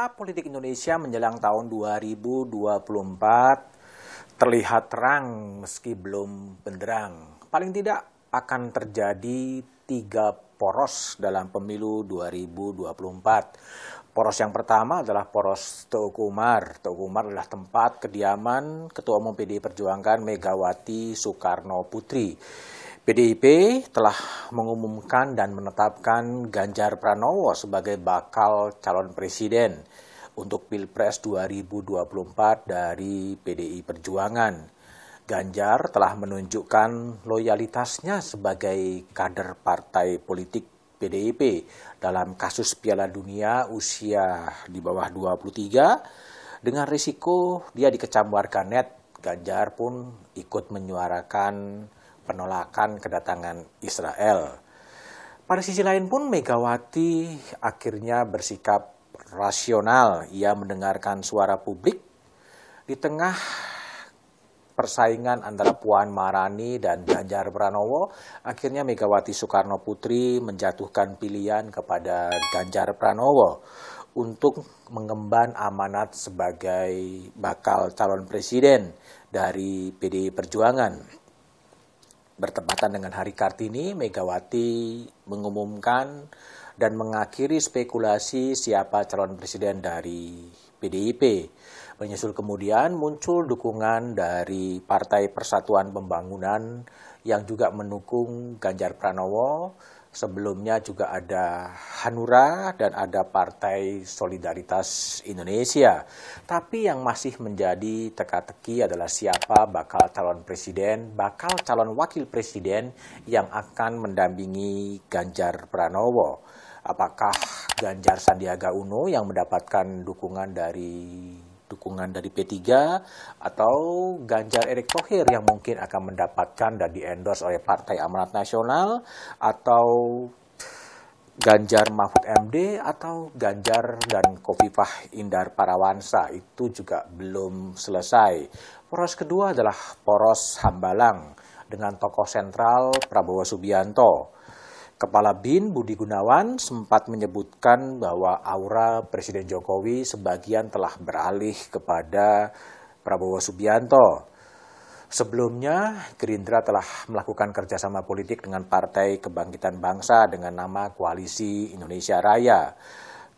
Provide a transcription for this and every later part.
peta politik Indonesia menjelang tahun 2024 terlihat terang meski belum benderang. Paling tidak akan terjadi 3 poros dalam pemilu 2024. Poros yang pertama adalah poros Teuku Umar. Teuku Umar adalah tempat kediaman Ketua Umum PDI Perjuangan Megawati Soekarno Putri. PDIP telah mengumumkan dan menetapkan Ganjar Pranowo sebagai bakal calon presiden untuk Pilpres 2024 dari PDI Perjuangan. Ganjar telah menunjukkan loyalitasnya sebagai kader partai politik PDIP dalam kasus Piala Dunia usia di bawah 23. Dengan risiko dia dikecam warganet, Ganjar pun ikut menyuarakan penolakan kedatangan Israel. Pada sisi lain pun Megawati akhirnya bersikap rasional. Ia mendengarkan suara publik di tengah persaingan antara Puan Maharani dan Ganjar Pranowo. Akhirnya Megawati Soekarno Putri menjatuhkan pilihan kepada Ganjar Pranowo untuk mengemban amanat sebagai bakal calon presiden dari PDI Perjuangan. Bertepatan dengan Hari Kartini, Megawati mengumumkan dan mengakhiri spekulasi siapa calon presiden dari PDIP. Menyusul kemudian muncul dukungan dari Partai Persatuan Pembangunan yang juga mendukung Ganjar Pranowo. Sebelumnya juga ada Hanura dan ada Partai Solidaritas Indonesia. Tapi yang masih menjadi teka-teki adalah siapa bakal calon presiden, bakal calon wakil presiden yang akan mendampingi Ganjar Pranowo. Apakah Ganjar Sandiaga Uno yang mendapatkan dukungan dari P3 atau Ganjar Erick Thohir yang mungkin akan mendapatkan dan di-endorse oleh Partai Amanat Nasional, atau Ganjar Mahfud MD atau Ganjar dan Khofifah Indar Parawansa. Itu juga belum selesai. Poros kedua adalah poros Hambalang dengan tokoh sentral Prabowo Subianto. Kepala BIN Budi Gunawan sempat menyebutkan bahwa aura Presiden Jokowi sebagian telah beralih kepada Prabowo Subianto. Sebelumnya, Gerindra telah melakukan kerjasama politik dengan Partai Kebangkitan Bangsa dengan nama Koalisi Indonesia Raya.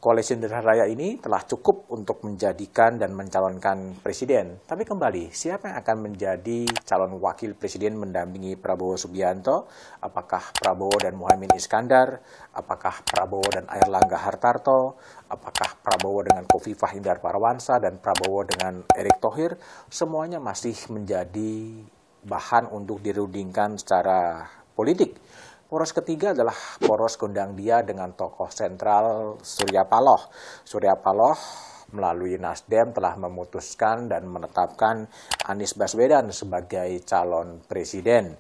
Koalisi Indonesia Raya ini telah cukup untuk menjadikan dan mencalonkan presiden. Tapi kembali, siapa yang akan menjadi calon wakil presiden mendampingi Prabowo Subianto? Apakah Prabowo dan Muhaimin Iskandar? Apakah Prabowo dan Airlangga Hartarto? Apakah Prabowo dengan Khofifah Indar Parawansa dan Prabowo dengan Erick Thohir? Semuanya masih menjadi bahan untuk dirundingkan secara politik. Poros ketiga adalah poros Gondang Dia dengan tokoh sentral Surya Paloh. Surya Paloh melalui Nasdem telah memutuskan dan menetapkan Anies Baswedan sebagai calon presiden.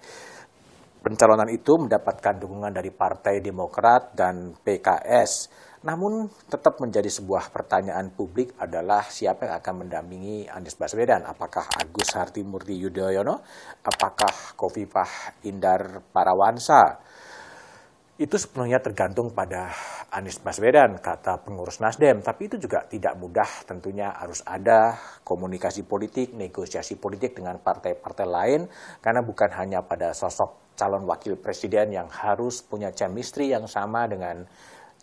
Pencalonan itu mendapatkan dukungan dari Partai Demokrat dan PKS. Namun tetap menjadi sebuah pertanyaan publik adalah siapa yang akan mendampingi Anies Baswedan. Apakah Agus Hartimurti Yudhoyono? Apakah Khofifah Indar Parawansa? Itu sepenuhnya tergantung pada Anies Baswedan, kata pengurus Nasdem. Tapi itu juga tidak mudah, tentunya harus ada komunikasi politik, negosiasi politik dengan partai-partai lain. Karena bukan hanya pada sosok calon wakil presiden yang harus punya chemistry yang sama dengan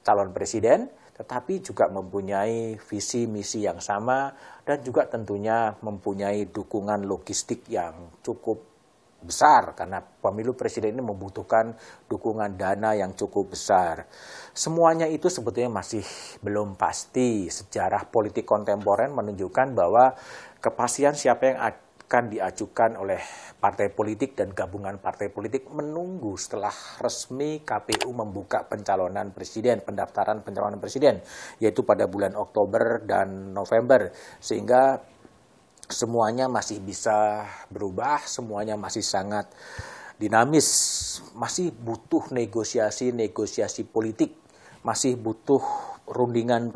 calon presiden, tetapi juga mempunyai visi misi yang sama dan juga tentunya mempunyai dukungan logistik yang cukup besar, karena pemilu presiden ini membutuhkan dukungan dana yang cukup besar. Semuanya itu sebetulnya masih belum pasti. Sejarah politik kontemporer menunjukkan bahwa kepastian siapa yang akan diajukan oleh partai politik dan gabungan partai politik menunggu setelah resmi KPU membuka pendaftaran pencalonan presiden, yaitu pada bulan Oktober dan November, sehingga semuanya masih bisa berubah, semuanya masih sangat dinamis, masih butuh negosiasi politik, masih butuh perundingan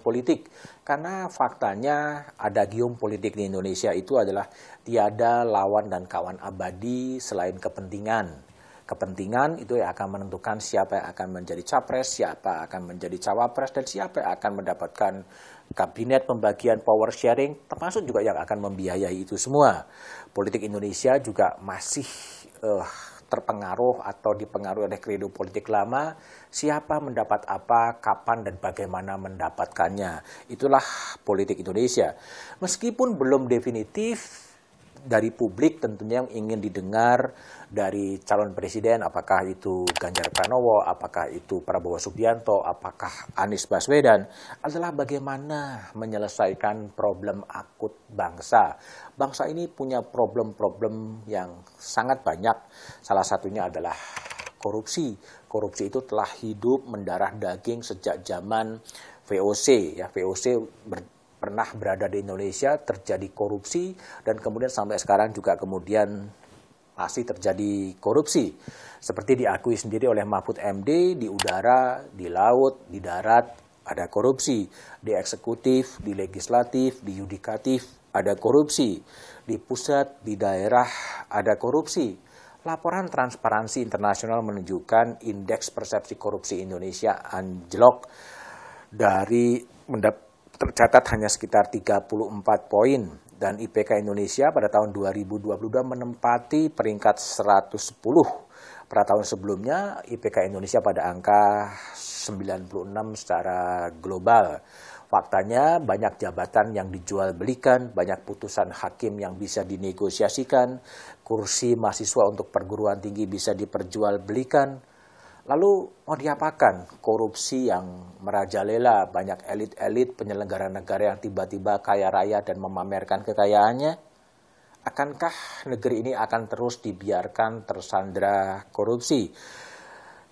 politik. Karena faktanya ada gium politik di Indonesia itu adalah tiada lawan dan kawan abadi selain kepentingan. Kepentingan itu yang akan menentukan siapa yang akan menjadi capres, siapa akan menjadi cawapres, dan siapa yang akan mendapatkan Kabinet pembagian power sharing termasuk juga yang akan membiayai itu semua. Politik Indonesia juga masih terpengaruh atau dipengaruhi oleh kredo politik lama, siapa mendapat apa, kapan, dan bagaimana mendapatkannya. Itulah politik Indonesia. Meskipun belum definitif, dari publik tentunya yang ingin didengar dari calon presiden, apakah itu Ganjar Pranowo, apakah itu Prabowo Subianto, apakah Anies Baswedan, adalah bagaimana menyelesaikan problem akut bangsa. Bangsa ini punya problem-problem yang sangat banyak. Salah satunya adalah korupsi. Korupsi itu telah hidup mendarah daging sejak zaman VOC. Ya, VOC pernah berada di Indonesia, terjadi korupsi, dan kemudian sampai sekarang juga kemudian masih terjadi korupsi. Seperti diakui sendiri oleh Mahfud MD, di udara, di laut, di darat, ada korupsi. Di eksekutif, di legislatif, di yudikatif, ada korupsi. Di pusat, di daerah, ada korupsi. Laporan Transparansi Internasional menunjukkan indeks persepsi korupsi Indonesia anjlok dari tercatat hanya sekitar 34 poin, dan IPK Indonesia pada tahun 2022 menempati peringkat 110. Pada tahun sebelumnya IPK Indonesia pada angka 96 secara global. Faktanya banyak jabatan yang dijual belikan, banyak putusan hakim yang bisa dinegosiasikan, kursi mahasiswa untuk perguruan tinggi bisa diperjualbelikan. Lalu mau diapakan? Korupsi yang merajalela, banyak elit-elit penyelenggara negara yang tiba-tiba kaya raya dan memamerkan kekayaannya. Akankah negeri ini akan terus dibiarkan tersandra korupsi?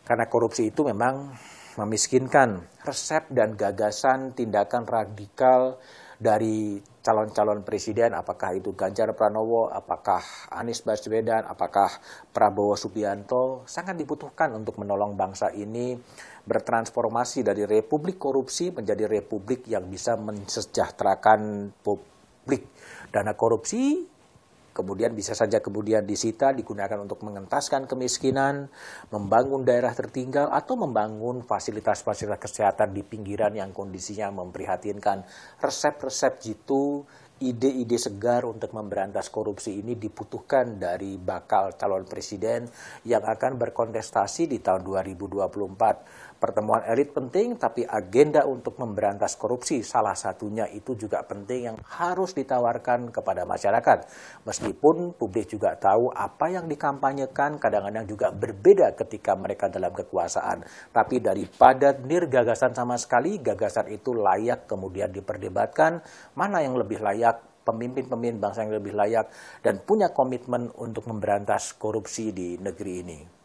Karena korupsi itu memang memiskinkan. Resep dan gagasan tindakan radikal dari calon-calon presiden, apakah itu Ganjar Pranowo, apakah Anies Baswedan, apakah Prabowo Subianto, sangat dibutuhkan untuk menolong bangsa ini bertransformasi dari republik korupsi menjadi republik yang bisa mensejahterakan publik. Dana korupsi kemudian bisa saja kemudian disita, digunakan untuk mengentaskan kemiskinan, membangun daerah tertinggal, atau membangun fasilitas-fasilitas kesehatan di pinggiran yang kondisinya memprihatinkan. Resep-resep jitu, ide-ide segar untuk memberantas korupsi ini dibutuhkan dari bakal calon presiden yang akan berkontestasi di tahun 2024. Pertemuan elit penting, tapi agenda untuk memberantas korupsi salah satunya itu juga penting yang harus ditawarkan kepada masyarakat. Meskipun publik juga tahu apa yang dikampanyekan kadang-kadang juga berbeda ketika mereka dalam kekuasaan. Tapi daripada nirgagasan sama sekali, gagasan itu layak kemudian diperdebatkan, mana yang lebih layak, pemimpin-pemimpin bangsa yang lebih layak, dan punya komitmen untuk memberantas korupsi di negeri ini.